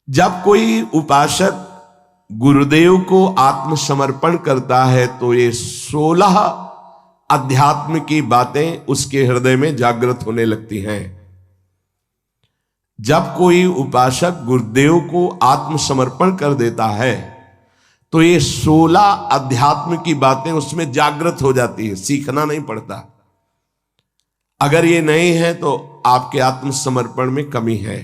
जब कोई उपासक गुरुदेव को आत्मसमर्पण करता है तो ये 16 अध्यात्म की बातें उसके हृदय में जागृत होने लगती हैं। जब कोई उपासक गुरुदेव को आत्मसमर्पण कर देता है तो ये 16 अध्यात्म की बातें उसमें जागृत हो जाती है, सीखना नहीं पड़ता। अगर ये नहीं है तो आपके आत्मसमर्पण में कमी है।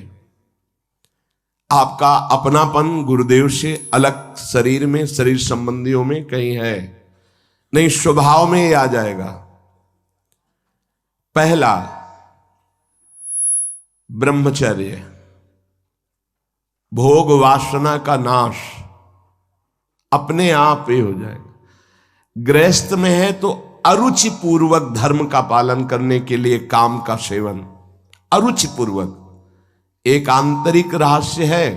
आपका अपनापन गुरुदेव से अलग शरीर में, शरीर संबंधियों में कहीं है नहीं, स्वभाव में ये आ जाएगा। पहला, ब्रह्मचर्य, भोग वासना का नाश अपने आप ही हो जाएगा। गृहस्थ में है तो अरुचि पूर्वक धर्म का पालन करने के लिए काम का सेवन, अरुचि पूर्वक, एक आंतरिक रहस्य है।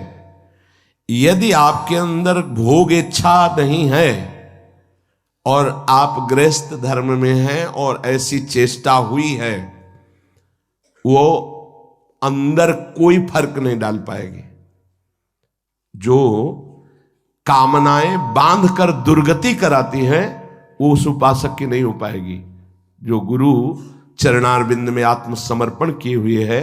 यदि आपके अंदर भोग इच्छा नहीं है और आप गृहस्थ धर्म में हैं और ऐसी चेष्टा हुई है, वो अंदर कोई फर्क नहीं डाल पाएगी। जो कामनाएं बांध कर दुर्गति कराती हैं वो उस उपासक की नहीं हो पाएगी। जो गुरु चरणारविंद में आत्मसमर्पण किए हुए है,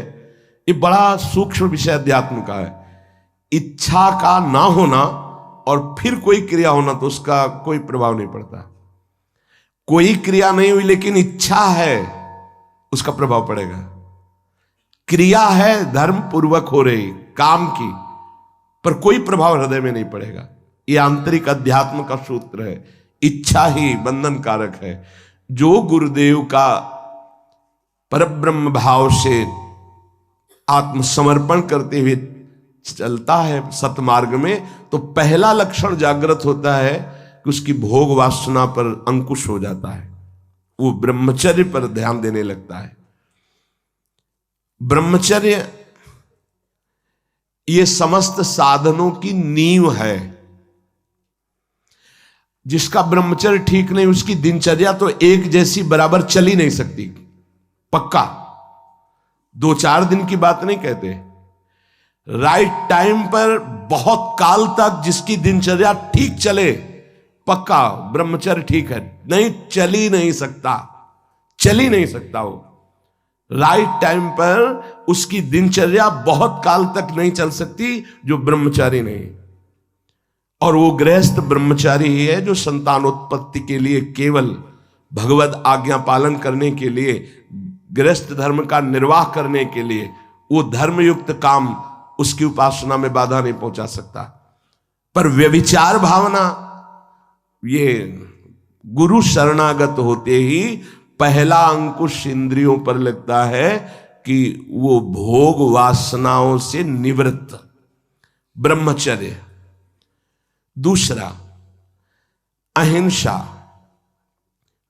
ये बड़ा सूक्ष्म विषय अध्यात्म का है। इच्छा का ना होना और फिर कोई क्रिया होना तो उसका कोई प्रभाव नहीं पड़ता। कोई क्रिया नहीं हुई लेकिन इच्छा है, उसका प्रभाव पड़ेगा। क्रिया है धर्म पूर्वक हो रही काम की, पर कोई प्रभाव हृदय में नहीं पड़ेगा। यह आंतरिक अध्यात्म का सूत्र है। इच्छा ही बंधन कारक है। जो गुरुदेव का परब्रह्म भाव से आत्मसमर्पण करते हुए चलता है सतमार्ग में, तो पहला लक्षण जागृत होता है कि उसकी भोग वासना पर अंकुश हो जाता है। वो ब्रह्मचर्य पर ध्यान देने लगता है। ब्रह्मचर्य ये समस्त साधनों की नींव है। जिसका ब्रह्मचर्य ठीक नहीं, उसकी दिनचर्या तो एक जैसी बराबर चल ही नहीं सकती। पक्का 2-4 दिन की बात नहीं कहते। राइट टाइम पर बहुत काल तक जिसकी दिनचर्या ठीक चले, पक्का ब्रह्मचर्य ठीक है। नहीं, चल ही नहीं सकता, चल ही नहीं सकता। वो राइट टाइम पर उसकी दिनचर्या बहुत काल तक नहीं चल सकती जो ब्रह्मचारी नहीं। और वो गृहस्थ ब्रह्मचारी ही है जो संतानोत्पत्ति के लिए, केवल भगवत आज्ञा पालन करने के लिए, गृहस्थ धर्म का निर्वाह करने के लिए, वो धर्मयुक्त काम उसकी उपासना में बाधा नहीं पहुंचा सकता। पर व्यभिचार भावना, ये गुरु शरणागत होते ही पहला अंकुश इंद्रियों पर लगता है कि वो भोग वासनाओं से निवृत्त, ब्रह्मचर्य। दूसरा, अहिंसा,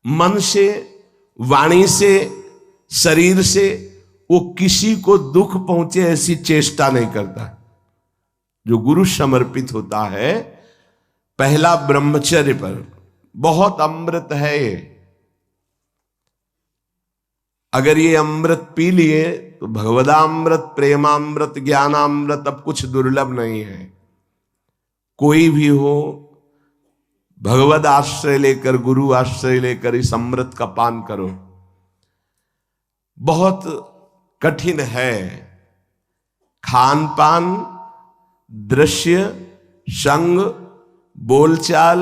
मन से, वाणी से, शरीर से वो किसी को दुख पहुंचे ऐसी चेष्टा नहीं करता। जो गुरु समर्पित होता है, पहला ब्रह्मचर्य पर, बहुत अमृत है ये। अगर ये अमृत पी लिए तो भगवदामृत, प्रेमामृत, ज्ञानामृत अब कुछ दुर्लभ नहीं है। कोई भी हो, भगवद आश्रय लेकर, गुरु आश्रय लेकर इस अमृत का पान करो। बहुत कठिन है। खान पान, दृश्य, संग, बोलचाल,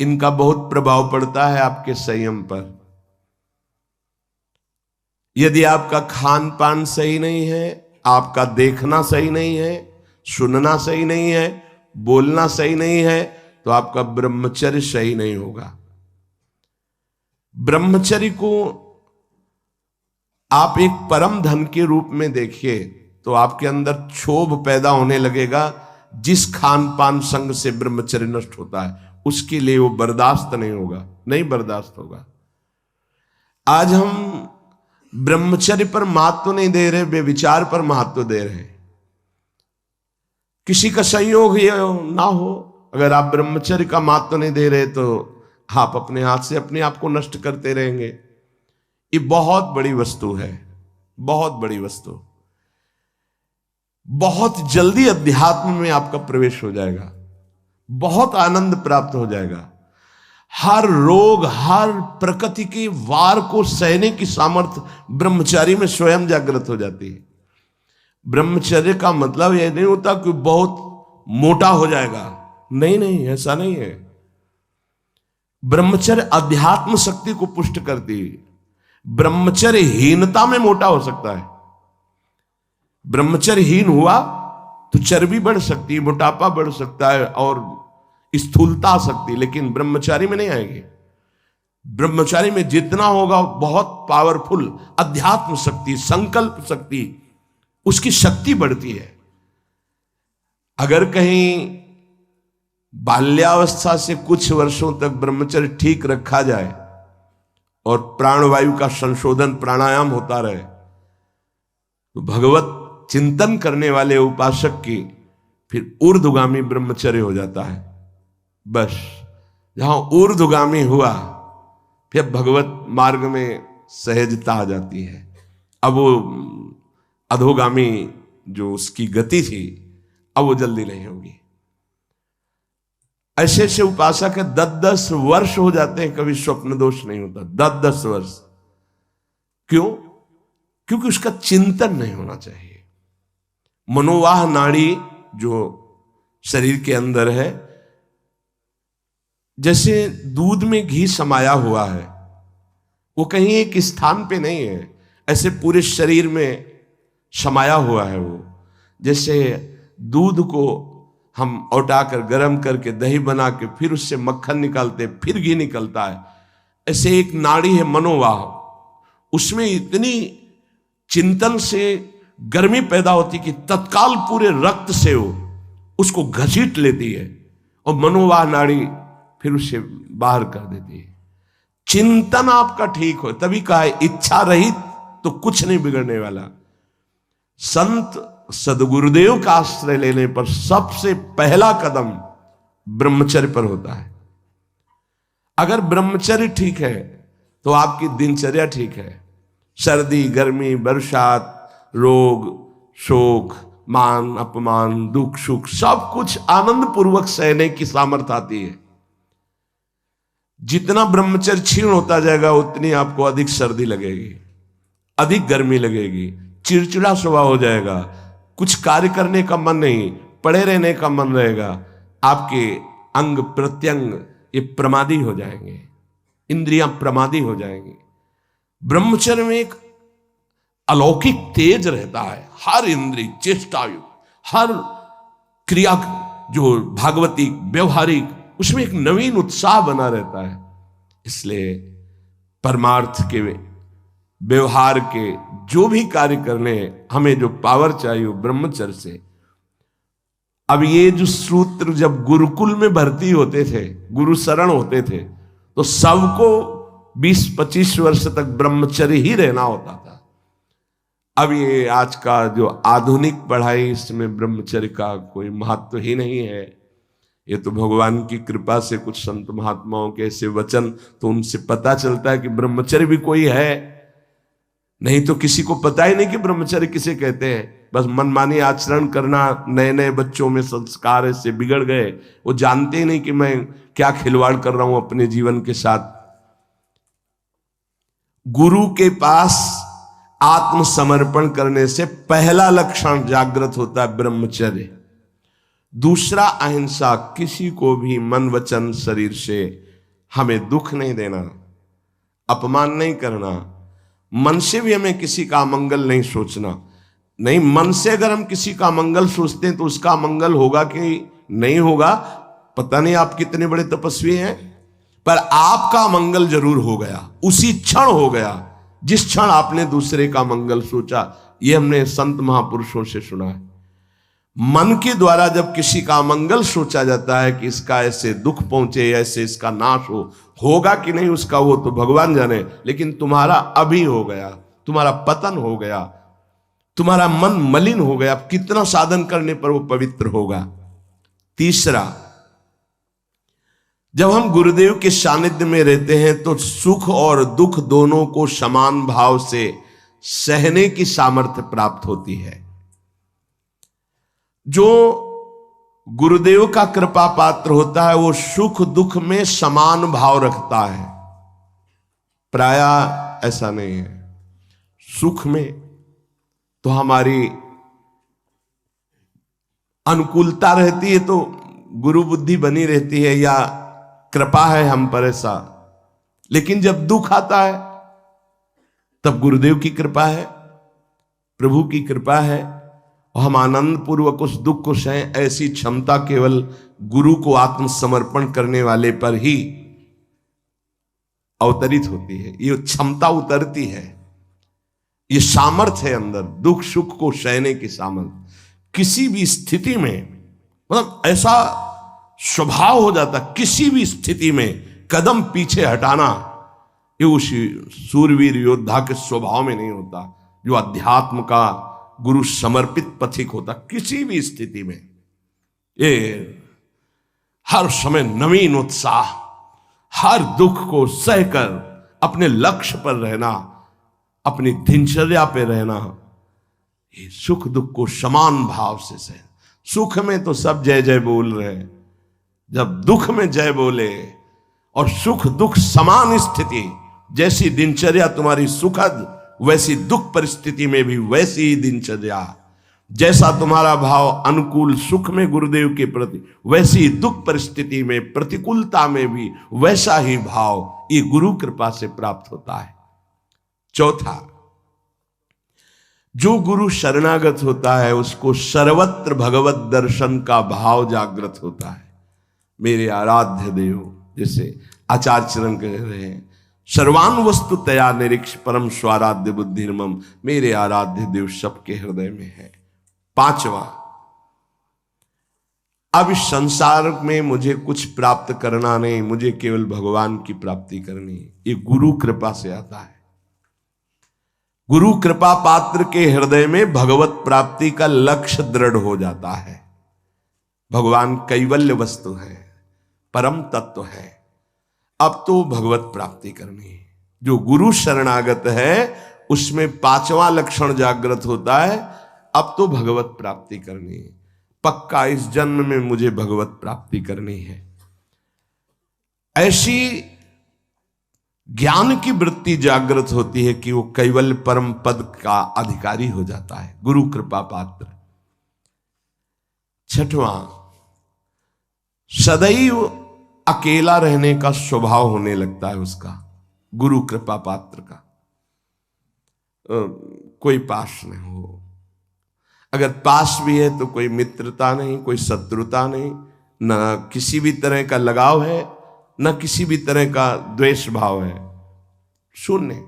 इनका बहुत प्रभाव पड़ता है आपके संयम पर। यदि आपका खान पान सही नहीं है, आपका देखना सही नहीं है, सुनना सही नहीं है, बोलना सही नहीं है, तो आपका ब्रह्मचर्य सही नहीं होगा। ब्रह्मचर्य को आप एक परम धन के रूप में देखिए तो आपके अंदर क्षोभ पैदा होने लगेगा। जिस खान पान संग से ब्रह्मचर्य नष्ट होता है उसके लिए वो बर्दाश्त नहीं होगा, नहीं बर्दाश्त होगा। आज हम ब्रह्मचर्य पर महत्व नहीं दे रहे, व्यभिचार पर महत्व दे रहे हैं। किसी का संयोग ये ना हो, अगर आप ब्रह्मचर्य का महत्व नहीं दे रहे तो आप अपने हाथ से अपने आप को नष्ट करते रहेंगे। ये बहुत बड़ी वस्तु है, बहुत बड़ी वस्तु। बहुत जल्दी अध्यात्म में आपका प्रवेश हो जाएगा, बहुत आनंद प्राप्त हो जाएगा। हर रोग, हर प्रकृति के वार को सहने की सामर्थ्य ब्रह्मचारी में स्वयं जागृत हो जाती है। ब्रह्मचर्य का मतलब यह नहीं होता कि बहुत मोटा हो जाएगा, नहीं नहीं, ऐसा नहीं है। ब्रह्मचर्य अध्यात्म शक्ति को पुष्ट करती है। ब्रह्मचर्यहीनता में मोटा हो सकता है। ब्रह्मचर्यहीन हुआ तो चर्बी बढ़ सकती है, मोटापा बढ़ सकता है और स्थूलता आ सकती है, लेकिन ब्रह्मचारी में नहीं आएगी। ब्रह्मचारी में जितना होगा बहुत पावरफुल अध्यात्म शक्ति, संकल्प शक्ति, उसकी शक्ति बढ़ती है। अगर कहीं बाल्यावस्था से कुछ वर्षों तक ब्रह्मचर्य ठीक रखा जाए और प्राणवायु का संशोधन प्राणायाम होता रहे तो भगवत चिंतन करने वाले उपासक की फिर ऊर्ध्वगामी ब्रह्मचर्य हो जाता है। बस जहां ऊर्ध्वगामी हुआ फिर भगवत मार्ग में सहजता आ जाती है। अब वो अधोगामी जो उसकी गति थी अब वो जल्दी नहीं होगी। ऐसे ऐसे उपासक है 10-10 वर्ष हो जाते हैं, कभी स्वप्न दोष नहीं होता। 10-10 वर्ष क्यों? क्योंकि उसका चिंतन नहीं होना चाहिए। मनोवाह नाड़ी जो शरीर के अंदर है, जैसे दूध में घी समाया हुआ है, वो कहीं एक स्थान पे नहीं है, ऐसे पूरे शरीर में समाया हुआ है। वो जैसे दूध को हम औटाकर गर्म करके दही बना के फिर उससे मक्खन निकालते, फिर घी निकलता है, ऐसे एक नाड़ी है मनोवाह, उसमें इतनी चिंतन से गर्मी पैदा होती कि तत्काल पूरे रक्त से वो उसको घसीट लेती है और मनोवाह नाड़ी फिर उसे बाहर कर देती है। चिंतन आपका ठीक हो, तभी कहा है इच्छा रहित तो कुछ नहीं बिगड़ने वाला। संत सदगुरुदेव का आश्रय लेने पर सबसे पहला कदम ब्रह्मचर्य पर होता है। अगर ब्रह्मचर्य ठीक है तो आपकी दिनचर्या ठीक है। सर्दी, गर्मी, बरसात, रोग, शोक, मान अपमान, दुख सुख सब कुछ आनंद पूर्वक सहने की सामर्थ्य आती है। जितना ब्रह्मचर्य क्षीण होता जाएगा उतनी आपको अधिक सर्दी लगेगी, अधिक गर्मी लगेगी, चिड़चिड़ा स्वभाव हो जाएगा, कुछ कार्य करने का मन नहीं, पड़े रहने का मन रहेगा, आपके अंग प्रत्यंग ये प्रमादी हो जाएंगे, इंद्रियां प्रमादी हो जाएंगी। ब्रह्मचर्य में एक अलौकिक तेज रहता है, हर इंद्रिय चेष्टायु, हर क्रिया जो भागवतिक व्यवहारिक, उसमें एक नवीन उत्साह बना रहता है। इसलिए परमार्थ के व्यवहार के जो भी कार्य करने हमें जो पावर चाहिए वो ब्रह्मचर्य से। अब ये जो सूत्र जब गुरुकुल में भर्ती होते थे, गुरु शरण होते थे, तो सबको 20-25 वर्ष तक ब्रह्मचर्य ही रहना होता था। अब ये आज का जो आधुनिक पढ़ाई, इसमें ब्रह्मचर्य का कोई महत्व ही नहीं है। ये तो भगवान की कृपा से कुछ संत महात्माओं के ऐसे वचन, तो उनसे पता चलता है कि ब्रह्मचर्य भी कोई है, नहीं तो किसी को पता ही नहीं कि ब्रह्मचर्य किसे कहते हैं। बस मनमानी आचरण करना, नए नए बच्चों में संस्कार ऐसे बिगड़ गए, वो जानते ही नहीं कि मैं क्या खिलवाड़ कर रहा हूं अपने जीवन के साथ। गुरु के पास आत्मसमर्पण करने से पहला लक्षण जागृत होता है ब्रह्मचर्य। दूसरा अहिंसा, किसी को भी मन वचन शरीर से हमें दुख नहीं देना, अपमान नहीं करना, मन से भी हमें किसी का मंगल नहीं सोचना। नहीं, मन से अगर हम किसी का मंगल सोचते हैं तो उसका मंगल होगा कि नहीं होगा पता नहीं, आप कितने बड़े तपस्वी हैं, पर आपका मंगल जरूर हो गया, उसी क्षण हो गया जिस क्षण आपने दूसरे का मंगल सोचा। ये हमने संत महापुरुषों से सुना है। मन के द्वारा जब किसी का मंगल सोचा जाता है कि इसका ऐसे दुख पहुंचे, ऐसे इसका नाश हो, होगा कि नहीं उसका वो तो भगवान जाने, लेकिन तुम्हारा अभी हो गया, तुम्हारा पतन हो गया, तुम्हारा मन मलिन हो गया। कितना साधन करने पर वो पवित्र होगा। तीसरा, जब हम गुरुदेव के सानिध्य में रहते हैं तो सुख और दुख दोनों को समान भाव से सहने की सामर्थ्य प्राप्त होती है। जो गुरुदेव का कृपा पात्र होता है वो सुख दुख में समान भाव रखता है। प्रायः ऐसा नहीं है। सुख में तो हमारी अनुकूलता रहती है तो गुरु बुद्धि बनी रहती है या कृपा है हम पर ऐसा, लेकिन जब दुख आता है तब गुरुदेव की कृपा है, प्रभु की कृपा है और हम आनंद पूर्वक उस दुख को सहें। ऐसी क्षमता केवल गुरु को आत्मसमर्पण करने वाले पर ही अवतरित होती है। ये क्षमता उतरती है, ये सामर्थ्य है अंदर, दुख सुख को सहने की सामर्थ्य। किसी भी स्थिति में मतलब ऐसा स्वभाव हो जाता, किसी भी स्थिति में कदम पीछे हटाना ये उसी सूरवीर योद्धा के स्वभाव में नहीं होता, जो अध्यात्म का गुरु समर्पित पथिक होता। किसी भी स्थिति में ये हर समय नवीन उत्साह, हर दुख को सहकर अपने लक्ष्य पर रहना, अपनी दिनचर्या पे रहना, ये सुख दुख को समान भाव से सह। सुख में तो सब जय जय बोल रहे हैं, जब दुख में जय बोले और सुख दुख समान स्थिति, जैसी दिनचर्या तुम्हारी सुखद वैसी दुख परिस्थिति में भी वैसी ही दिनचर्या, जैसा तुम्हारा भाव अनुकूल सुख में गुरुदेव के प्रति वैसी दुख परिस्थिति में प्रतिकूलता में भी वैसा ही भाव ये गुरु कृपा से प्राप्त होता है। चौथा, जो गुरु शरणागत होता है उसको सर्वत्र भगवत दर्शन का भाव जागृत होता है। मेरे आराध्य देव, जैसे आचार्य चरण कह रहे हैं, सर्वान वस्तु तया निरीक्ष परम स्वाराध्य बुद्धिर्मम, मेरे आराध्य देव सबके हृदय में है। पांचवा, अब इस संसार में मुझे कुछ प्राप्त करना नहीं, मुझे केवल भगवान की प्राप्ति करनी है। ये गुरु कृपा से आता है। गुरु कृपा पात्र के हृदय में भगवत प्राप्ति का लक्ष्य दृढ़ हो जाता है। भगवान कैवल्य वस्तु है, परम तत्व है, अब तो भगवत प्राप्ति करनी है। जो गुरु शरणागत है उसमें पांचवा लक्षण जागृत होता है, अब तो भगवत प्राप्ति करनी है, पक्का इस जन्म में मुझे भगवत प्राप्ति करनी है। ऐसी ज्ञान की वृत्ति जागृत होती है कि वो कैवल्य परम पद का अधिकारी हो जाता है, गुरु कृपा पात्र। छठवां, सदैव अकेला रहने का स्वभाव होने लगता है उसका, गुरु कृपा पात्र का। कोई पास नहीं हो, अगर पास भी है तो कोई मित्रता नहीं, कोई शत्रुता नहीं, न किसी भी तरह का लगाव है, न किसी भी तरह का द्वेष भाव है, शून्य।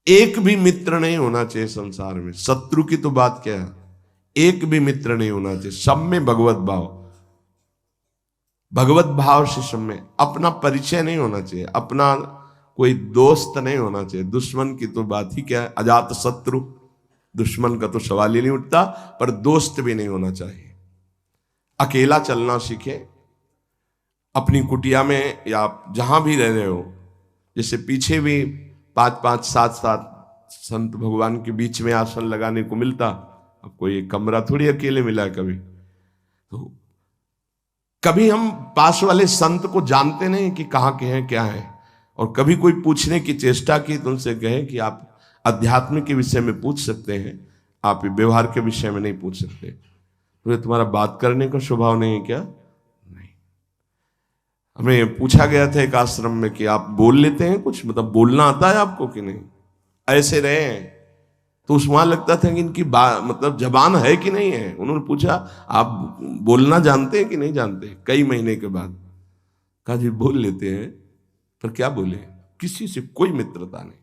एक भी मित्र नहीं होना चाहिए संसार में। शत्रु की तो बात क्या है, एक भी मित्र नहीं होना चाहिए। सब में भगवत भाव, भगवत भाव से सब में। अपना परिचय नहीं होना चाहिए, अपना कोई दोस्त नहीं होना चाहिए। दुश्मन की तो बात ही क्या है, अजात शत्रु, दुश्मन का तो सवाल ही नहीं उठता, पर दोस्त भी नहीं होना चाहिए। अकेला चलना सीखे, अपनी कुटिया में या जहां भी रह रहे हो। जैसे पीछे भी 5-5, 7-7 संत भगवान के बीच में आसन लगाने को मिलता, अब कोई कमरा थोड़ी अकेले मिला है कभी। तो कभी हम पास वाले संत को जानते नहीं कि कहाँ के हैं क्या है, और कभी कोई पूछने की चेष्टा की तो उनसे कहे कि आप अध्यात्म के विषय में पूछ सकते हैं, आप व्यवहार के विषय में नहीं पूछ सकते। तो तुम्हारा बात करने का स्वभाव नहीं है क्या? नहीं। हमें पूछा गया था एक आश्रम में कि आप बोल लेते हैं कुछ, मतलब बोलना आता है आपको कि नहीं? ऐसे रहे हैं तो उस वहां लगता था कि इनकी मतलब जबान है कि नहीं है। उन्होंने पूछा आप बोलना जानते हैं कि नहीं जानते? कई महीने के बाद कहा जी बोल लेते हैं, पर क्या बोले? किसी से कोई मित्रता नहीं।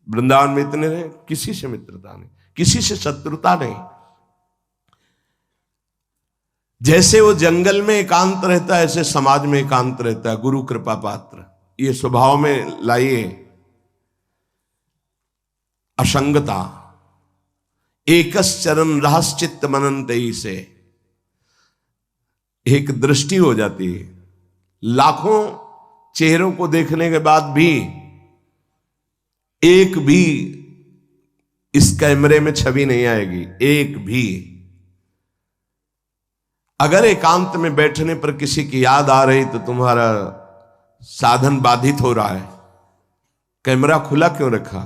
वृंदावन में इतने रहे, किसी से मित्रता नहीं, किसी से शत्रुता नहीं। जैसे वो जंगल में एकांत रहता है ऐसे समाज में एकांत रहता है। गुरु कृपा पात्र ये स्वभाव में लाइए। असंगता, एकश्चरण रहस्चित्त मनंतई से एक दृष्टि हो जाती है। लाखों चेहरों को देखने के बाद भी एक भी इस कैमरे में छवि नहीं आएगी एक भी। अगर एकांत में बैठने पर किसी की याद आ रही तो तुम्हारा साधन बाधित हो रहा है। कैमरा खुला क्यों रखा?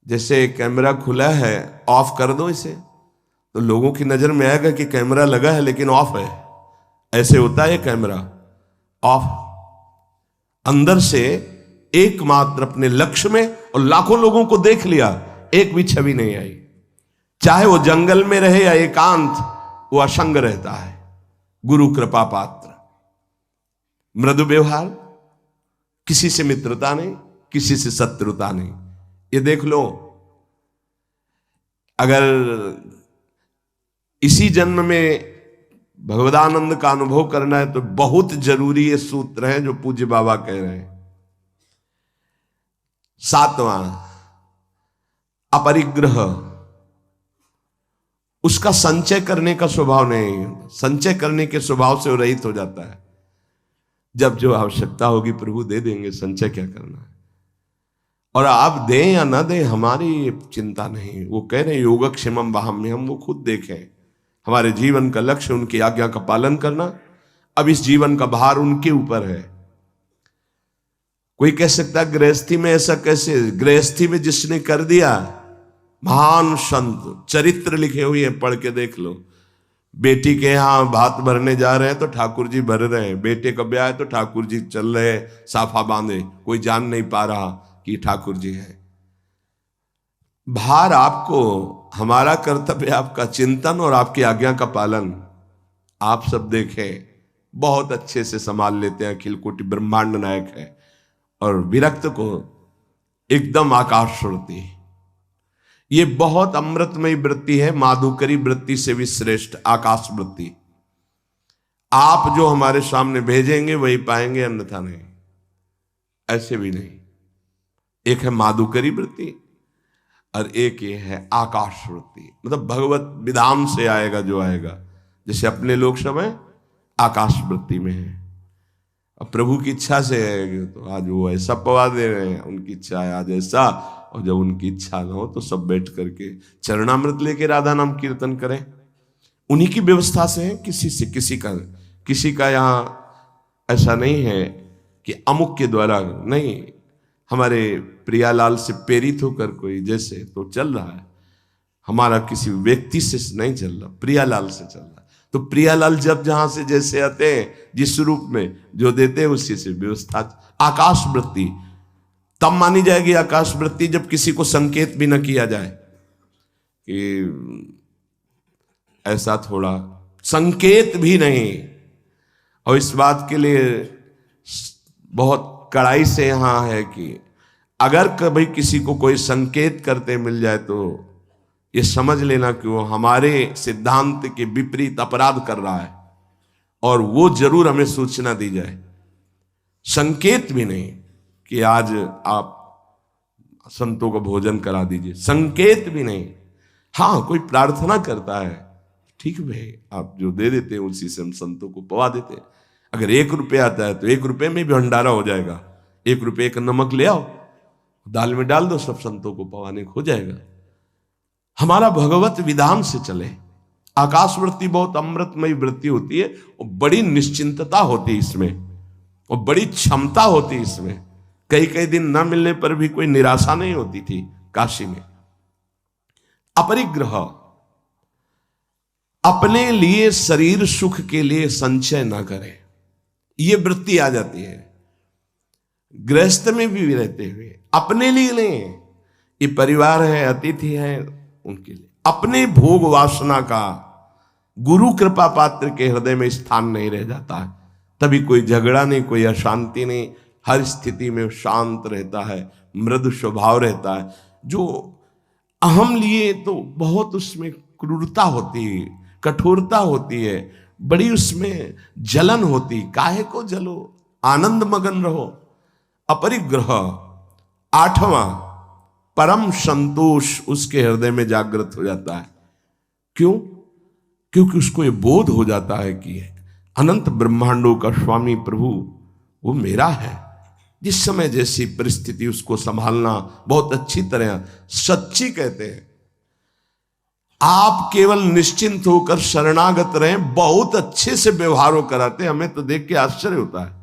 जैसे कैमरा खुला है, ऑफ कर दो इसे तो लोगों की नजर में आएगा कि कैमरा लगा है लेकिन ऑफ है। ऐसे होता है कैमरा ऑफ। अंदर से एकमात्र अपने लक्ष्य में, और लाखों लोगों को देख लिया, एक भी छवि नहीं आई। चाहे वो जंगल में रहे या एकांत, वो असंग रहता है। गुरु कृपा पात्र, मृदु व्यवहार, किसी से मित्रता नहीं, किसी से शत्रुता नहीं। ये देख लो, अगर इसी जन्म में भगवदानंद का अनुभव करना है तो बहुत जरूरी ये सूत्र है जो पूज्य बाबा कह रहे हैं। 7वां, अपरिग्रह। उसका संचय करने का स्वभाव नहीं, संचय करने के स्वभाव से वो रहित हो जाता है। जब जो आवश्यकता होगी प्रभु दे देंगे, संचय क्या करना है। और आप दें या ना दें हमारी चिंता नहीं। वो कह रहे हैं योगक्षेमम वाहम में, हम वो खुद देखें। हमारे जीवन का लक्ष्य उनकी आज्ञा का पालन करना। अब इस जीवन का भार उनके ऊपर है। कोई कह सकता है गृहस्थी में ऐसा कैसे? गृहस्थी में जिसने कर दिया, महान संत चरित्र लिखे हुए हैं, पढ़ के देख लो। बेटी के यहां भात भरने जा रहे हैं तो ठाकुर जी भर रहे हैं। बेटे का ब्याह है तो ठाकुर जी चल रहे हैं साफा बांधे, कोई जान नहीं पा रहा कि ठाकुर जी है। भार आपको, हमारा कर्तव्य आपका चिंतन और आपकी आज्ञा का पालन। आप सब देखें, बहुत अच्छे से संभाल लेते हैं, अखिल कोटि ब्रह्मांड नायक है। और विरक्त को एकदम आकाश छोड़ती। ये बहुत अमृतमयी वृत्ति है, माधुकरी वृत्ति से भी श्रेष्ठ आकाश वृत्ति। आप जो हमारे सामने भेजेंगे वही पाएंगे, अन्यथा नहीं। ऐसे भी नहीं। एक है माधुकरी वृत्ति और एक ये है आकाश वृत्ति। मतलब भगवत विधान से आएगा जो आएगा। जैसे अपने लोग सब हैं आकाश वृत्ति में है, अब प्रभु की इच्छा से है तो आज वो ऐसा पवा दे रहे हैं, उनकी इच्छा है आज ऐसा। और जब उनकी इच्छा ना हो तो सब बैठ करके चरणामृत लेके राधा नाम कीर्तन करें। उन्हीं की व्यवस्था से है, किसी से किसी का यहाँ ऐसा नहीं है कि अमुक के द्वारा नहीं। हमारे प्रियालाल से प्रेरित होकर कोई जैसे तो चल रहा है, हमारा किसी व्यक्ति से नहीं चल रहा, प्रियालाल से चल रहा। तो प्रियालाल जब जहां से जैसे आते हैं, जिस रूप में जो देते हैं उसी से व्यवस्था। आकाश वृत्ति तब मानी जाएगी आकाश वृत्ति जब किसी को संकेत भी न किया जाए कि ऐसा, थोड़ा संकेत भी नहीं। और इस बात के लिए बहुत कड़ाई से यहां है कि अगर कभी किसी को कोई संकेत करते मिल जाए तो ये समझ लेना कि वो हमारे सिद्धांत के विपरीत अपराध कर रहा है, और वो जरूर हमें सूचना दी जाए। संकेत भी नहीं कि आज आप संतों को भोजन करा दीजिए, संकेत भी नहीं। हाँ, कोई प्रार्थना करता है, ठीक भाई, आप जो दे देते हैं उसी से हम संतों को पवा देते हैं। अगर 1 रुपये आता है तो 1 रुपये में भी भंडारा हो जाएगा। 1 रुपये का नमक ले आओ, दाल में डाल दो, सब संतों को पवाने को हो जाएगा। हमारा भगवत विधान से चले। आकाश वृत्ति बहुत अमृतमयी वृत्ति होती है, और बड़ी निश्चिंतता होती है इसमें, और बड़ी क्षमता होती है इसमें। कई दिन न मिलने पर भी कोई निराशा नहीं होती थी काशी में। अपरिग्रह, अपने लिए शरीर सुख के लिए संचय ना करें, ये वृत्ति आ जाती है। गृहस्थ में भी रहते हुए अपने लिए नहीं, ये परिवार है, अतिथि है, उनके लिए। अपने भोग वासना का गुरु कृपा पात्र के हृदय में स्थान नहीं रह जाता है। तभी कोई झगड़ा नहीं, कोई अशांति नहीं, हर स्थिति में शांत रहता है, मृदु स्वभाव रहता है। जो अहम लिए तो बहुत उसमें क्रूरता होती है, कठोरता होती है, बड़ी उसमें जलन होती। काहे को जलो, आनंद मगन रहो। अपरिग्रह। 8वां, परम संतोष उसके हृदय में जागृत हो जाता है। क्यों? क्योंकि उसको ये बोध हो जाता है कि अनंत ब्रह्मांडों का स्वामी प्रभु वो मेरा है, जिस समय जैसी परिस्थिति उसको संभालना बहुत अच्छी तरह। सच्ची कहते हैं आप केवल निश्चिंत होकर शरणागत रहें, बहुत अच्छे से व्यवहार कराते हैं। हमें तो देख के आश्चर्य होता है।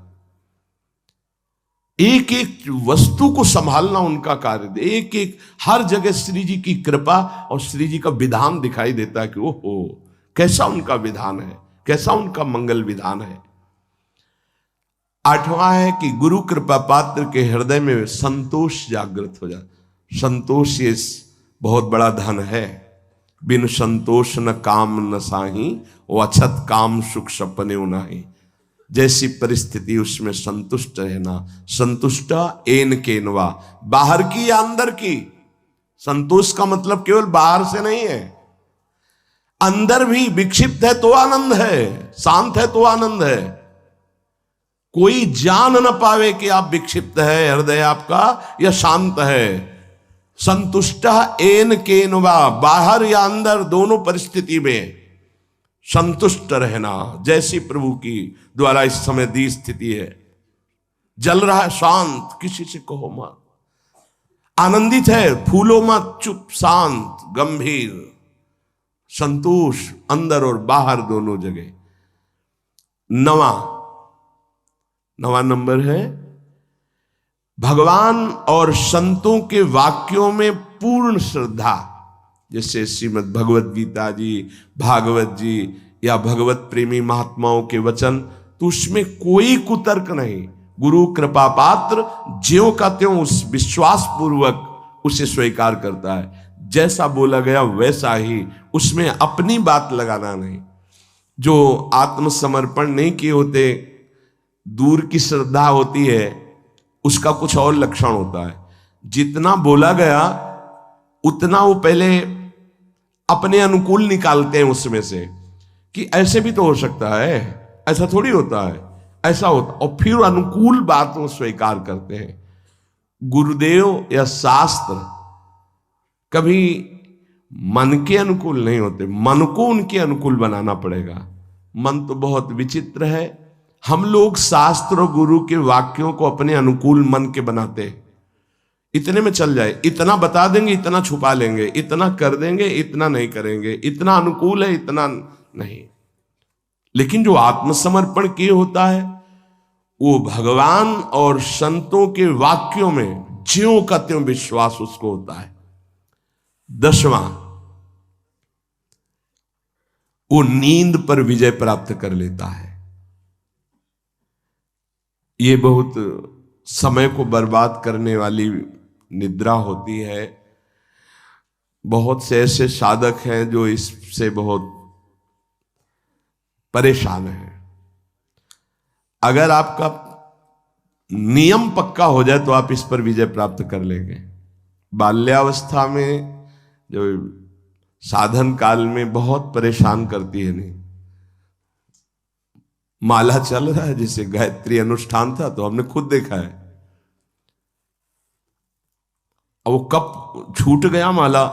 एक एक वस्तु को संभालना उनका कार्य, एक एक हर जगह श्री जी की कृपा और श्री जी का विधान दिखाई देता है कि ओहो कैसा उनका विधान है, कैसा उनका मंगल विधान है। आठवां है कि गुरु कृपा पात्र के हृदय में संतोष जागृत हो जाए। संतोष ये बहुत बड़ा धन है। बिन संतोष न काम न साही, वो अछत काम सुख सपने उनाही। जैसी परिस्थिति उसमें संतुष्ट रहना। संतुष्टा एन केनवा, बाहर की या अंदर की। संतोष का मतलब केवल बाहर से नहीं है, अंदर भी विक्षिप्त है तो आनंद है, शांत है तो आनंद है। कोई जान न पावे कि आप विक्षिप्त है, हृदय आपका या शांत है। संतुष्टा एन केनवा, बाहर या अंदर दोनों परिस्थिति में संतुष्ट रहना। जैसी प्रभु की द्वारा इस समय दी स्थिति है, जल रहा है शांत, किसी से कहो मत, आनंदित है फूलो मत, चुप शांत गंभीर, संतोष अंदर और बाहर दोनों जगह। नवा नंबर है भगवान और संतों के वाक्यों में पूर्ण श्रद्धा। जैसे श्रीमद् भगवत गीता जी, भागवत जी या भगवत प्रेमी महात्माओं के वचन, तो उसमें कोई कुतर्क नहीं। गुरु कृपा पात्र ज्यों का त्यों उस विश्वास पूर्वक उसे स्वीकार करता है। जैसा बोला गया वैसा ही, उसमें अपनी बात लगाना नहीं। जो आत्मसमर्पण नहीं किए होते, दूर की श्रद्धा होती है, उसका कुछ और लक्षण होता है। जितना बोला गया उतना वो पहले अपने अनुकूल निकालते हैं उसमें से, कि ऐसे भी तो हो सकता है, ऐसा थोड़ी होता है, ऐसा होता, और फिर अनुकूल बात वो स्वीकार करते हैं। गुरुदेव या शास्त्र कभी मन के अनुकूल नहीं होते, मन को उनके अनुकूल बनाना पड़ेगा। मन तो बहुत विचित्र है। हम लोग शास्त्र और गुरु के वाक्यों को अपने अनुकूल मन के बनाते हैं। इतने में चल जाए, इतना बता देंगे, इतना छुपा लेंगे, इतना कर देंगे, इतना नहीं करेंगे, इतना अनुकूल है, इतना नहीं। लेकिन जो आत्मसमर्पण किए होता है, वो भगवान और संतों के वाक्यों में ज्यों का त्यों विश्वास उसको होता है। 10वां, वो नींद पर विजय प्राप्त कर लेता है। ये बहुत समय को बर्बाद करने वाली निद्रा होती है। बहुत से ऐसे साधक हैं जो इससे बहुत परेशान हैं। अगर आपका नियम पक्का हो जाए तो आप इस पर विजय प्राप्त कर लेंगे। बाल्यावस्था में जो साधन काल में बहुत परेशान करती है। नहीं, माला चल रहा है, जैसे गायत्री अनुष्ठान था तो हमने खुद देखा है, अब वो कब छूट गया माला,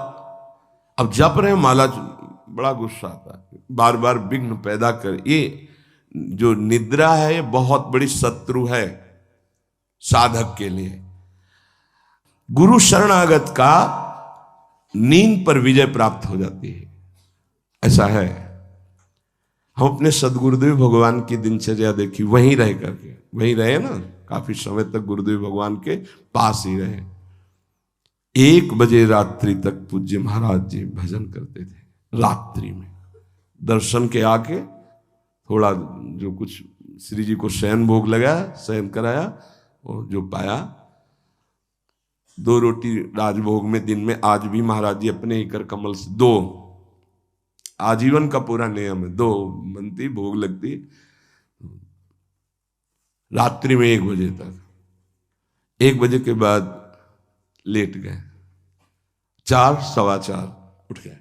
अब जप रहे माला, बड़ा गुस्सा आता है, बार बार विघ्न पैदा कर। ये जो निद्रा है ये बहुत बड़ी शत्रु है साधक के लिए। गुरु शरणागत का नींद पर विजय प्राप्त हो जाती है, ऐसा है। हम अपने सदगुरुदेव भगवान की दिनचर्या देखी, वहीं रह करके, वहीं रहे ना, काफी समय तक गुरुदेव भगवान के पास ही रहे। 1 बजे रात्रि तक पूज्य महाराज जी भजन करते थे। रात्रि में दर्शन के आके थोड़ा जो कुछ श्री जी को शयन भोग लगाया, शयन कराया, और जो पाया 2 रोटी राजभोग में दिन में। आज भी महाराज जी अपने ही कर कमल से 2, आजीवन का पूरा नियम है, 2 बनती भोग लगती रात्रि में 1 बजे तक। 1 बजे के बाद लेट गए, 4, सवा 4 उठ गए।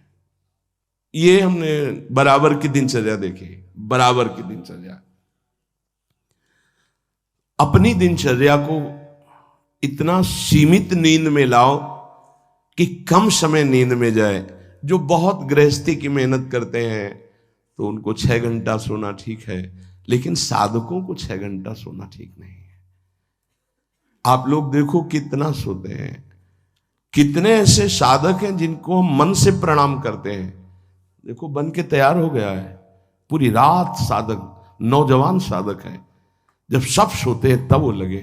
ये हमने बराबर की दिनचर्या देखी, बराबर की दिनचर्या। अपनी दिनचर्या को इतना सीमित नींद में लाओ कि कम समय नींद में जाए। जो बहुत गृहस्थी की मेहनत करते हैं तो उनको 6 घंटा सोना ठीक है, लेकिन साधकों को 6 घंटा सोना ठीक नहीं है। आप लोग देखो कितना सोते हैं। कितने ऐसे साधक हैं जिनको हम मन से प्रणाम करते हैं। देखो बन के तैयार हो गया है, पूरी रात साधक, नौजवान साधक है, जब सब सोते हैं तब वो लगे।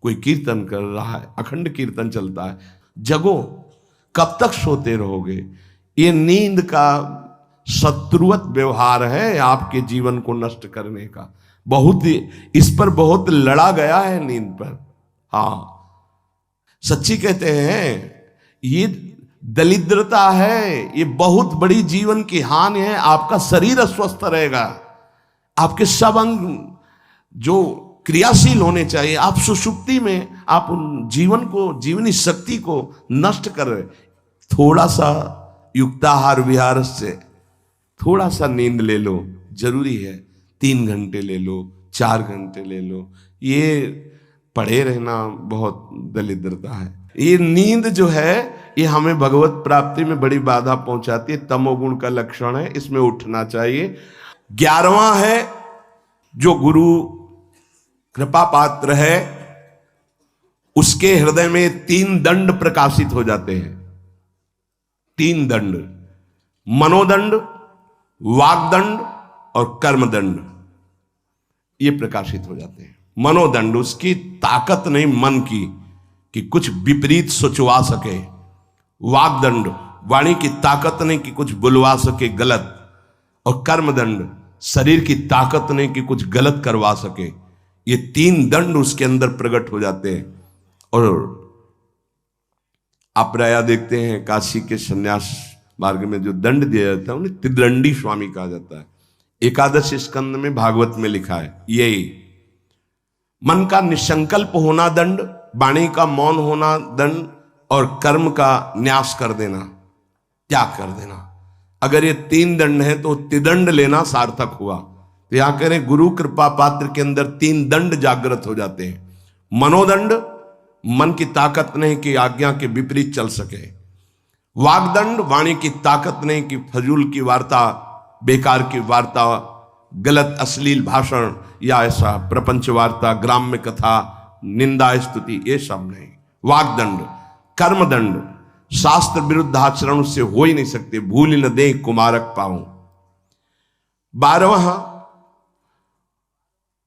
कोई कीर्तन कर रहा है, अखंड कीर्तन चलता है, जगो, कब तक सोते रहोगे। ये नींद का शत्रुवत व्यवहार है आपके जीवन को नष्ट करने का। बहुत इस पर बहुत लड़ा गया है नींद पर। हाँ, सच्ची कहते हैं, ये दरिद्रता है, ये बहुत बड़ी जीवन की हानि है। आपका शरीर अस्वस्थ रहेगा, आपके सब अंग जो क्रियाशील होने चाहिए, आप सुषुप्ति में आप उन जीवन को, जीवनी शक्ति को नष्ट कर रहे। थोड़ा सा युक्ताहार विहार से थोड़ा सा नींद ले लो, जरूरी है। 3 घंटे ले लो, 4 घंटे ले लो, ये पड़े रहना बहुत दरिद्रता है। ये नींद जो है ये हमें भगवत प्राप्ति में बड़ी बाधा पहुंचाती है, तमोगुण का लक्षण है, इसमें उठना चाहिए। 11वां है, जो गुरु कृपा पात्र है उसके हृदय में 3 दंड प्रकाशित हो जाते हैं। 3 दंड, मनोदंड, वागदंड और कर्मदंड, ये प्रकाशित हो जाते हैं। मनोदंड, उसकी ताकत नहीं मन की कि कुछ विपरीत सोचवा सके। वागदंड, वाणी की ताकत नहीं कि कुछ बुलवा सके गलत। और कर्मदंड, शरीर की ताकत नहीं कि कुछ गलत करवा सके। ये 3 दंड उसके अंदर प्रकट हो जाते हैं। और आप प्राय देखते हैं काशी के संन्यास मार्ग में जो दंड दिया जाता है उन्हें त्रिदंडी स्वामी कहा जाता है। एकादश स्कंद में भागवत में लिखा है यही। मन का निसंकल्प होना दंड, वाणी का मौन होना दंड, और कर्म का न्यास कर देना, त्याग कर देना। अगर ये 3 दंड है तो त्रिदंड लेना सार्थक हुआ। तो यहां कह रहे गुरु कृपा पात्र के अंदर 3 दंड जागृत हो जाते हैं। मनोदंड, मन की ताकत नहीं कि आज्ञा के विपरीत चल सके। वागदंड, वाणी की ताकत नहीं कि फजूल की वार्ता, बेकार की वार्ता, गलत अश्लील भाषण या ऐसा प्रपंच वार्ता, ग्राम्य कथा, निंदा स्तुति, ये सब नहीं। वागदंड। कर्मदंड, शास्त्र विरुद्ध आचरण उससे हो ही नहीं सकते, भूल न दे कुमारक पाऊं। 12वां,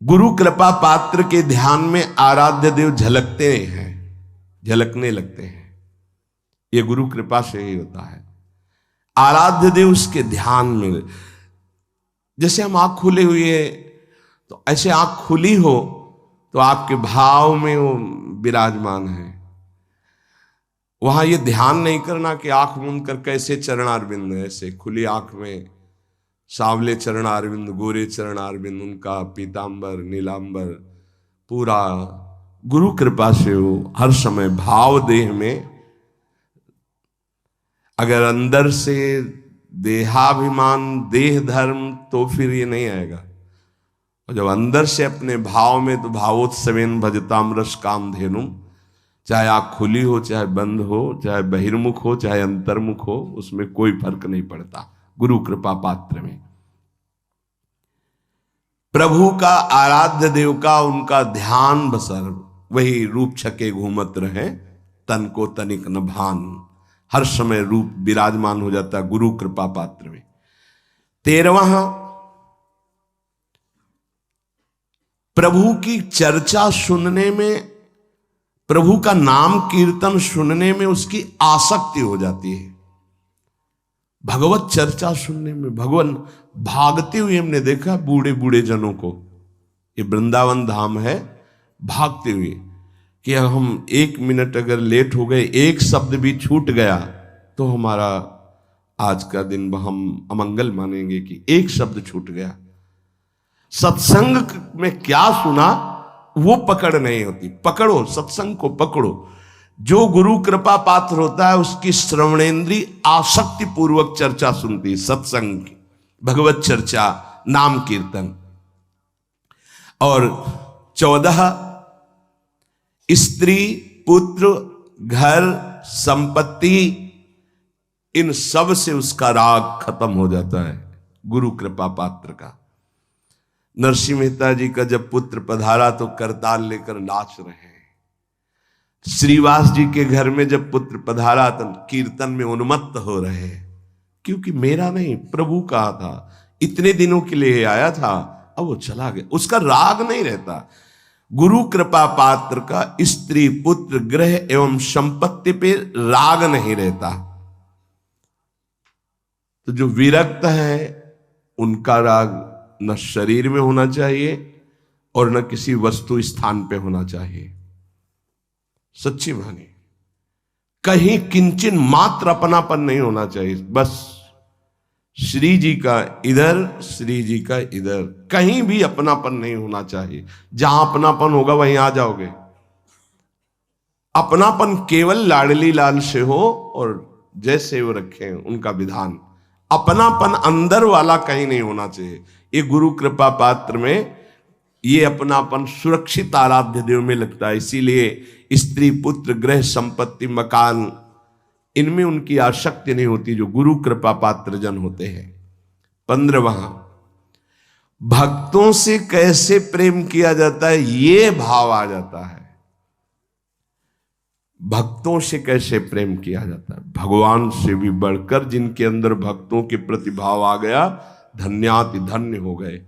गुरु कृपा पात्र के ध्यान में आराध्य देव झलकते हैं, झलकने लगते हैं। ये गुरु कृपा से ही होता है। आराध्य देव उसके ध्यान में, जैसे हम आंख खुले हुए तो ऐसे आंख खुली हो तो आपके भाव में वो विराजमान है। वहां ये ध्यान नहीं करना कि आंख मूंद कर कैसे चरणारविंद, ऐसे खुली आंख में सांवले चरणारविंद, गोरे चरणारविंद, उनका पीतांबर नीलांबर पूरा गुरु कृपा से हो हर समय भाव देह में। अगर अंदर से देहाभिमान, देह धर्म, तो फिर ये नहीं आएगा। और जब अंदर से अपने भाव में, तो भावोत्सवेन भजताम रस काम धेनु, चाहे आंख खुली हो, चाहे बंद हो, चाहे बहिर्मुख हो, चाहे अंतर्मुख हो, उसमें कोई फर्क नहीं पड़ता। गुरु कृपा पात्र में प्रभु का, आराध्य देव का, उनका ध्यान बसर वही रूप छके घूमत रहे, तन को तनिक न भान। हर समय रूप विराजमान हो जाता है गुरु कृपा पात्र में। 13वां, प्रभु की चर्चा सुनने में, प्रभु का नाम कीर्तन सुनने में उसकी आसक्ति हो जाती है। भगवत चर्चा सुनने में, भगवान भागते हुए हमने देखा बूढ़े बूढ़े जनों को। ये वृंदावन धाम है, भागते हुए कि हम 1 मिनट अगर लेट हो गए, एक शब्द भी छूट गया तो हमारा आज का दिन हम अमंगल मानेंगे कि एक शब्द छूट गया। सत्संग में क्या सुना वो पकड़ नहीं होती। पकड़ो, सत्संग को पकड़ो। जो गुरु कृपा पात्र होता है उसकी श्रवणेन्द्री आसक्ति पूर्वक चर्चा सुनती, सत्संग की, भगवत चर्चा, नाम कीर्तन। और 14, स्त्री, पुत्र, घर, संपत्ति, इन सब से उसका राग खत्म हो जाता है गुरु कृपा पात्र का। नरसिंह मेहता जी का जब पुत्र पधारा तो करताल लेकर नाच रहे हैं, श्रीवास जी के घर में जब पुत्र पधारा तो कीर्तन में उन्मत्त हो रहे हैं, क्योंकि मेरा नहीं प्रभु का था, इतने दिनों के लिए आया था, अब वो चला गया। उसका राग नहीं रहता। गुरु कृपा पात्र का स्त्री पुत्र ग्रह एवं संपत्ति पे राग नहीं रहता। तो जो विरक्त है उनका राग न शरीर में होना चाहिए और न किसी वस्तु स्थान पे होना चाहिए। सच्ची माने कहीं किंचन मात्र अपनापन नहीं होना चाहिए। बस श्री जी का इधर, श्री जी का इधर, कहीं भी अपनापन नहीं होना चाहिए। जहां अपनापन होगा वहीं आ जाओगे। अपनापन केवल लाडली लाल से हो और जैसे वो रखे उनका विधान। अपनापन अंदर वाला कहीं नहीं होना चाहिए। ये गुरु कृपा पात्र में ये अपनापन सुरक्षित आराध्य देव में लगता है। इसीलिए स्त्री पुत्र गृह संपत्ति मकान इनमें उनकी आसक्ति नहीं होती जो गुरु कृपा पात्र जन होते हैं। 15वां, भक्तों से कैसे प्रेम किया जाता है ये भाव आ जाता है। भक्तों से कैसे प्रेम किया जाता है, भगवान से भी बढ़कर जिनके अंदर भक्तों के प्रति भाव आ गया, धन्याति धन्य हो गए।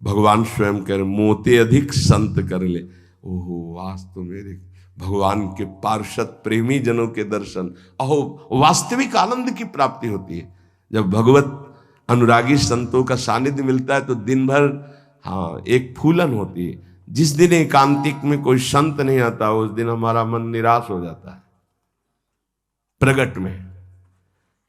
भगवान स्वयं कह रहे मोते अधिक संत कर ले। ओहो वास्तव मेरे भगवान के पार्षद प्रेमी जनों के दर्शन, अहो वास्तविक आनंद की प्राप्ति होती है। जब भगवत अनुरागी संतों का सानिध्य मिलता है तो दिन भर एक फूलन होती है। जिस दिन एकांतिक में कोई संत नहीं आता उस दिन हमारा मन निराश हो जाता है प्रगट में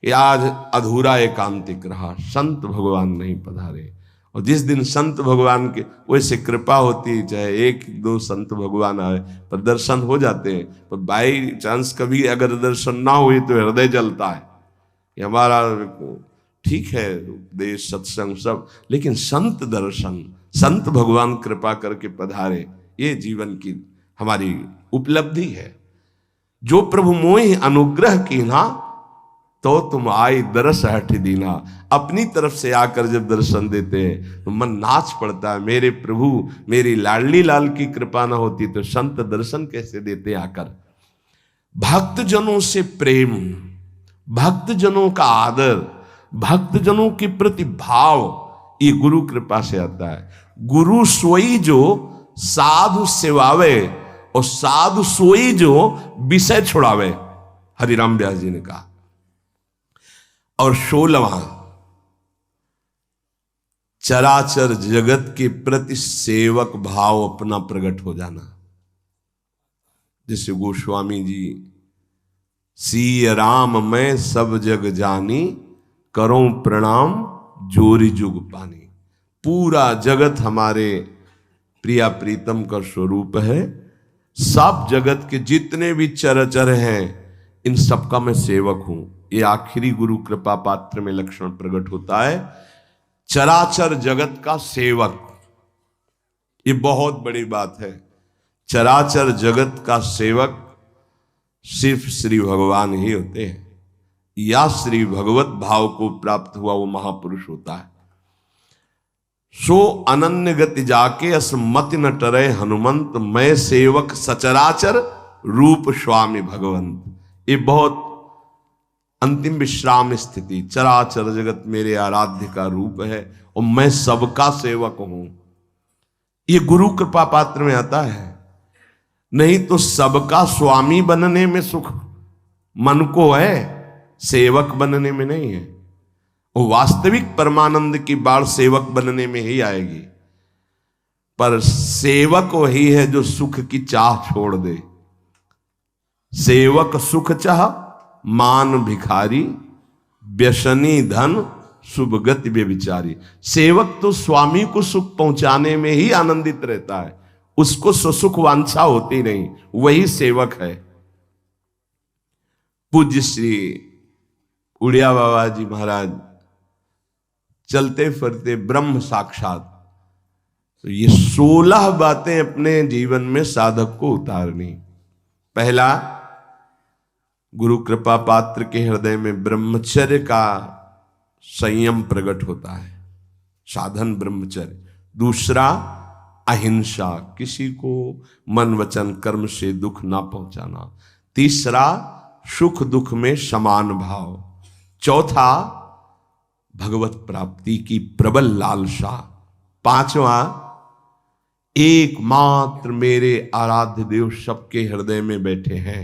कि आज अधूरा एकांतिक रहा, संत भगवान नहीं पधारे। और जिस दिन संत भगवान के वैसे कृपा होती है, चाहे एक दो संत भगवान आए पर दर्शन हो जाते हैं, पर बाई चांस कभी अगर दर्शन ना हुए तो हृदय जलता है कि हमारा ठीक है देश सत्संग सब, लेकिन संत दर्शन, संत भगवान कृपा करके पधारे, ये जीवन की हमारी उपलब्धि है। जो प्रभु मोहि अनुग्रह की ना तो तुम आई दरस हठ दीना। अपनी तरफ से आकर जब दर्शन देते हैं तो मन नाच पड़ता है, मेरे प्रभु मेरी लाडली लाल की कृपा ना होती तो संत दर्शन कैसे देते आकर। भक्तजनों से प्रेम, भक्तजनों का आदर, भक्तजनों के प्रति भाव, ये गुरु कृपा से आता है। गुरु सोई जो साधु सेवावे और साधु सोई जो विषय छुड़ावे, हरिराम व्यास जी ने कहा। और 16वां, चराचर जगत के प्रति सेवक भाव अपना प्रकट हो जाना। जैसे गोस्वामी जी, सीय राम मैं सब जग जानी, करो प्रणाम जोरी जुग पानी। पूरा जगत हमारे प्रिया प्रीतम का स्वरूप है। सब जगत के जितने भी चराचर हैं इन सबका मैं सेवक हूं। ये आखिरी गुरु कृपा पात्र में लक्षण प्रकट होता है, चराचर जगत का सेवक। ये बहुत बड़ी बात है। चराचर जगत का सेवक सिर्फ श्री भगवान ही होते हैं, या श्री भगवत भाव को प्राप्त हुआ वो महापुरुष होता है। सो अनन्य गति जाके असमति न टरे हनुमंत, मैं सेवक सचराचर रूप स्वामी भगवंत। ये बहुत अंतिम विश्राम स्थिति, चराचर जगत मेरे आराध्य का रूप है और मैं सबका सेवक हूं। ये गुरु कृपा पात्र में आता है। नहीं तो सबका स्वामी बनने में सुख मन को है, सेवक बनने में नहीं है। वो वास्तविक परमानंद की बाढ़ सेवक बनने में ही आएगी। पर सेवक वही है जो सुख की चाह छोड़ दे। सेवक सुख चाह मान भिखारी, व्यसनी धन शुभ गति व्यभिचारी। सेवक तो स्वामी को सुख पहुंचाने में ही आनंदित रहता है, उसको सुख वांछा होती नहीं, वही सेवक है। पूज्य श्री उड़िया बाबा जी महाराज चलते फिरते ब्रह्म साक्षात, तो ये 16 बातें अपने जीवन में साधक को उतारनी। पहला, गुरु कृपा पात्र के हृदय में ब्रह्मचर्य का संयम प्रकट होता है, साधन ब्रह्मचर्य। दूसरा, अहिंसा, किसी को मन वचन कर्म से दुख ना पहुंचाना। तीसरा, सुख दुख में समान भाव। चौथा, भगवत प्राप्ति की प्रबल लालसा। पांचवा, एकमात्र मेरे आराध्य देव सबके हृदय में बैठे हैं।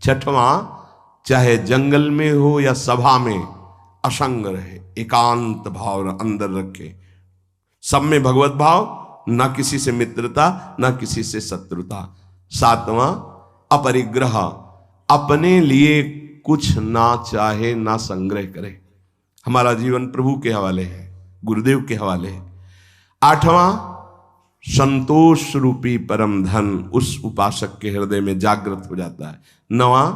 छठवां, चाहे जंगल में हो या सभा में असंग रहे, एकांत भाव अंदर रखे, सब में भगवत भाव, ना किसी से मित्रता ना किसी से शत्रुता। सातवां, अपरिग्रह, अपने लिए कुछ ना चाहे ना संग्रह करे। हमारा जीवन प्रभु के हवाले है, गुरुदेव के हवाले है। आठवां, संतोष रूपी परम धन उस उपासक के हृदय में जागृत हो जाता है। नवां,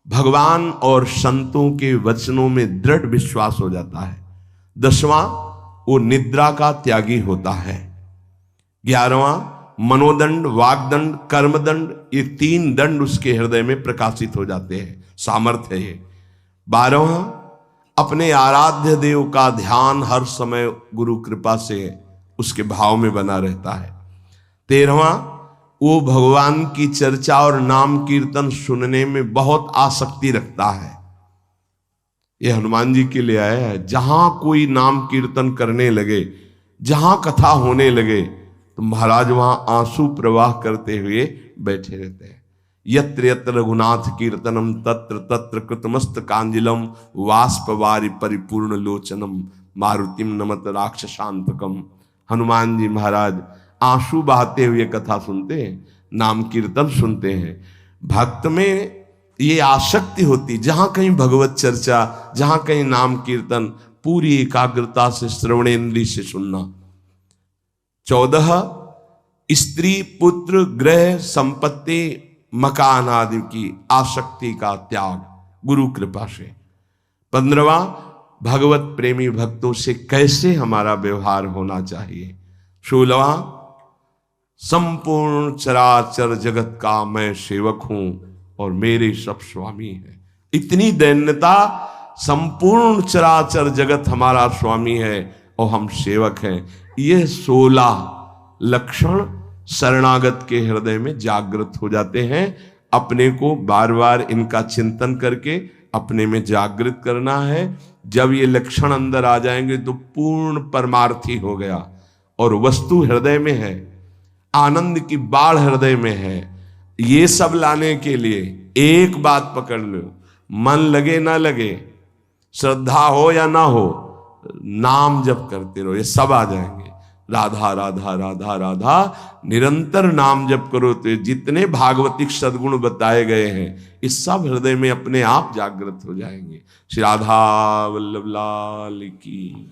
भगवान और संतों के वचनों में दृढ़ विश्वास हो जाता है। दसवां, वो निद्रा का त्यागी होता है। 11वां, मनोदंड, वागदंड, कर्मदंड, ये 3 दंड उसके हृदय में प्रकाशित हो जाते हैं, सामर्थ्य है ये। 12वां, अपने आराध्य देव का ध्यान हर समय गुरु कृपा से उसके भाव में बना रहता है। 13वां, वो भगवान की चर्चा और नाम कीर्तन सुनने में बहुत आसक्ति रखता है। ये हनुमान जी के लिए आया है। जहां कोई नाम कीर्तन करने लगे, जहां कथा होने लगे, तो महाराज वहां आंसू प्रवाह करते हुए बैठे रहते हैं। यत्र यत्र रघुनाथ कीर्तनम तत्र तत्र कृतमस्त कांजिलम वाष्पवारि परिपूर्ण लोचनम मारुतिम नमत राक्षसांतकम। हनुमान जी महाराज आंसू बहाते हुए कथा सुनते हैं, नाम कीर्तन सुनते हैं। भक्त में ये आसक्ति होती, जहां कहीं भगवत चर्चा, जहां कहीं नाम कीर्तन, पूरी एकाग्रता से श्रवणेन्द्रिय से सुनना। 14, स्त्री पुत्र ग्रह संपत्ति मकान आदि की आसक्ति का त्याग गुरु कृपा से। 15वां, भगवत प्रेमी भक्तों से कैसे हमारा व्यवहार होना चाहिए। 16वां, संपूर्ण चराचर जगत का मैं सेवक हूं और मेरे सब स्वामी हैं। इतनी दैन्यता, संपूर्ण चराचर जगत हमारा स्वामी है और हम सेवक हैं। यह 16 लक्षण शरणागत के हृदय में जागृत हो जाते हैं। अपने को बार बार इनका चिंतन करके अपने में जागृत करना है। जब ये लक्षण अंदर आ जाएंगे तो पूर्ण परमार्थी हो गया और वस्तु हृदय में है, आनंद की बाढ़ हृदय में है। ये सब लाने के लिए एक बात पकड़ लो, मन लगे ना लगे, श्रद्धा हो या ना हो, नाम जप करते रहो, ये सब आ जाएंगे। राधा राधा राधा राधा निरंतर नाम जप करो तो जितने भागवतिक सद्गुण बताए गए हैं इस सब हृदय में अपने आप जागृत हो जाएंगे। श्री राधा वल्लभ लाल की।